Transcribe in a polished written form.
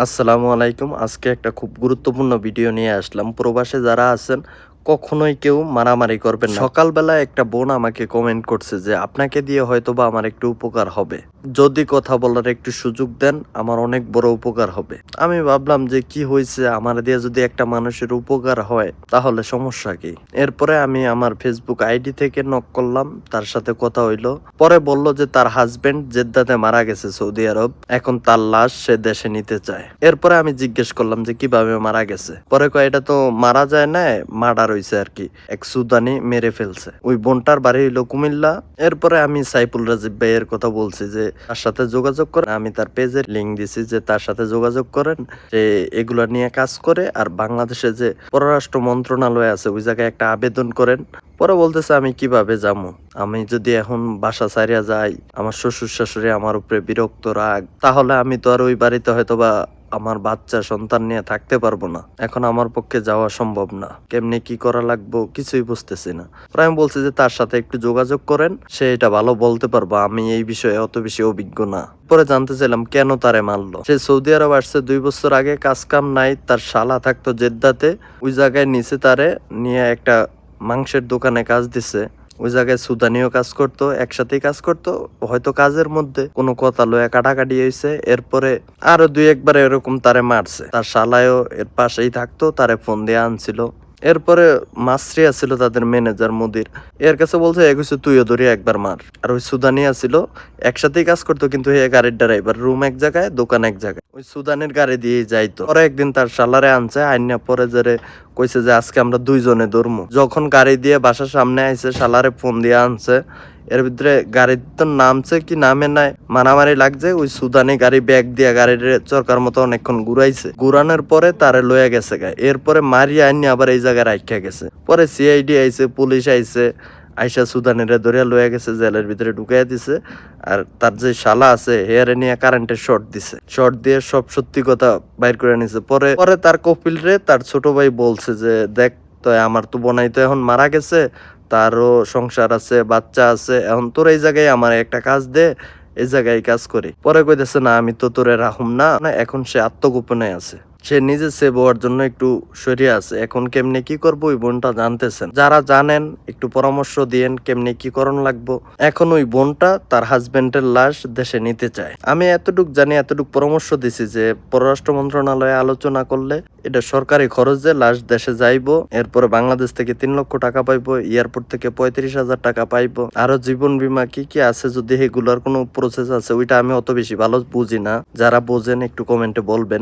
আসসালামু আলাইকুম। আজকে একটা খুব গুরুত্বপূর্ণ ভিডিও নিয়ে আসলাম। প্রবাসে যারা আছেন কখনোই কেউ মারামারি করবেন না। সকালবেলা একটা বোন আমাকে কমেন্ট করছে যে আপনাকে দিয়ে হয়তোবা আমার একটু উপকার হবে। যদি কথা বলার একটু সুযোগ দেন আমার অনেক বড় উপকার হবে। আমি ভাবলাম যে কি হয়েছে, আমার দিয়ে যদি একটা মানুষের উপকার হয় তাহলে সমস্যা কি? এরপরে আমি আমার ফেসবুক আইডি থেকে নক করলাম, তার সাথে কথা হইলো। পরে বলল যে তার হাজবেন্ড জেদ্দাতে মারা গেছে সৌদি আরব, এখন তার লাশ সে দেশে নিতে চায়। এরপরে আমি জিজ্ঞেস করলাম যে কিভাবে মারা গেছে। পরে কয় এটা তো মারা যায় না, মার্ডার হইছে আর কি, এক সুদানি মেরে ফেলছে। ওই বোনটার বাড়ি হইলো কুমিল্লা। এরপরে আমি সাইফুল রাজীব ভাইয়ের কথা বলছি যে তার সাথে যোগাযোগ করেন। আমি তার পেজের লিঙ্ক দিছি যে তার সাথে যোগাযোগ করেন, যে এগুলা নিয়ে কাজ করে। আর বাংলাদেশে যে পররাষ্ট্র মন্ত্রণালয় আছে ওই জায়গায় একটা আবেদন করেন। পরে বলতেছে আমি কিভাবে যাবো, আমি যদি এখন বাসা ছাড়িয়া যাই, আমার শ্বশুর শাশুড়ি আমার উপরে বিরক্ত রাগ, তাহলে আমি তো আর ওই বাড়িতে হয়তোবা আমার বাচ্চা সন্তান নিয়ে থাকতে পারবো না। এখন আমার পক্ষে যাওয়া সম্ভব না, কেমনি কি করা লাগবো কিছুই বুঝতেছি না। পরে আমি বলছি যে তার সাথে একটু যোগাযোগ করেন, সে এটা ভালো বলতে পারবো, আমি এই বিষয়ে অত বেশি অভিজ্ঞ না। পরে জানতে চাইলাম কেন তারে মারলো। সে সৌদি আরব আসছে 2 বছর আগে, কাজ কাম নাই, তার শালা থাকতো জেদ্দাতে। ওই জায়গায় নিচে তারে নিয়ে একটা মাংসের দোকানে কাজ দিছে। ওই জায়গায় সুদানিও কাজ করতো, একসাথেই কাজ করতো। হয়তো কাজের মধ্যে কোনো কথা লয়া কাটাকাটি হয়েছে, এরপরে আরো 2-1 বার এরকম তারে মারছে। তার শালায়ও এর পাশেই থাকতো, তারে ফোন দিয়ে আনছিল। এরপরে মাসরি আছিল তাদের ম্যানেজার মুদির, এর কাছে বলছে এগুছে তুইও ধরি একবার মার। আর ওই সুদানি আছিল, একসাথেই কাজ করতো, কিন্তু হে গাড়ির ড্রাইভার, রুম এক জায়গায় দোকান এক জায়গায়। ওই সুদানের গাড়ি দিয়ে যাইতো। পরে একদিন তার শালারে আনছে, আইনা পরে যে কইছে যে আজকে আমরা 2 জনে ধরমু। যখন গাড়ি দিয়ে বাসার সামনে আইছে, শালারে ফোন দিয়ে আনছে। এর ভিতরে গাড়ির তো নামছে কি নামে নাই, মারামারি লাগছে। ওই সুদানি গাড়ি ব্যাগ দিয়ে গাড়ির চরকার মতো অনেকক্ষণ ঘুরাইছে। ঘুরানোর পরে তারে লয়ে গেছে গা। এরপরে মারিয়া আইনি আবার এই জায়গায় রাখা গেছে। পরে সিআইডি আইছে, পুলিশ আইছে, আইসা সুদানিরে ধরিয়া লয়ে গেছে, জেলের ভিতরে ঢুকাইয়া দিছে। আর তার যে শালা আছে হেয়ারে নিয়ে কারেন্টের শর্ট দিছে, শর্ট দিয়ে সব সত্যি কথা বাইর করে নিছে। পরে পরে তার কপিল রে তার ছোট ভাই বলছে যে দেখ তো আমার তো বোনাই তো এখন মারা গেছে, তারও সংসার আছে, বাচ্চা আছে, এখন তোর এই জায়গায় আমার একটা কাজ দে, এই জায়গায় কাজ করি। পরে কইতেছে না আমি তো তোরে রাহুম না। এখন সে আত্মগোপনে আছে, সে নিজে সেভ হওয়ার জন্য একটু সরিয়ে আছে। এখন কেমনে কি করবো ওই বোনটা জানতেছেন, যারা জানেন একটু পরামর্শ দিয়েন কেমনে কি করণ লাগবো। এখন ওই বোনটা তার হাজবেন্ডের লাশ দেশে নিতে চায়। আমি এতটুক জানি, এতটুক পরামর্শ দিছি যে পররাষ্ট্র মন্ত্রণালয়ে আলোচনা করলে এটা সরকারি খরচে লাশ দেশে যাইবো। এরপরে বাংলাদেশ থেকে 3 লক্ষ টাকা পাইবো, এয়ারপোর্ট থেকে 35,000 টাকা পাইবো। আরো জীবন বীমা কি কি আছে, যদি এগুলার কোনো প্রসেস আছে ওইটা আমি অত বেশি ভালো বুঝি না। যারা বোঝেন একটু কমেন্টে বলবেন।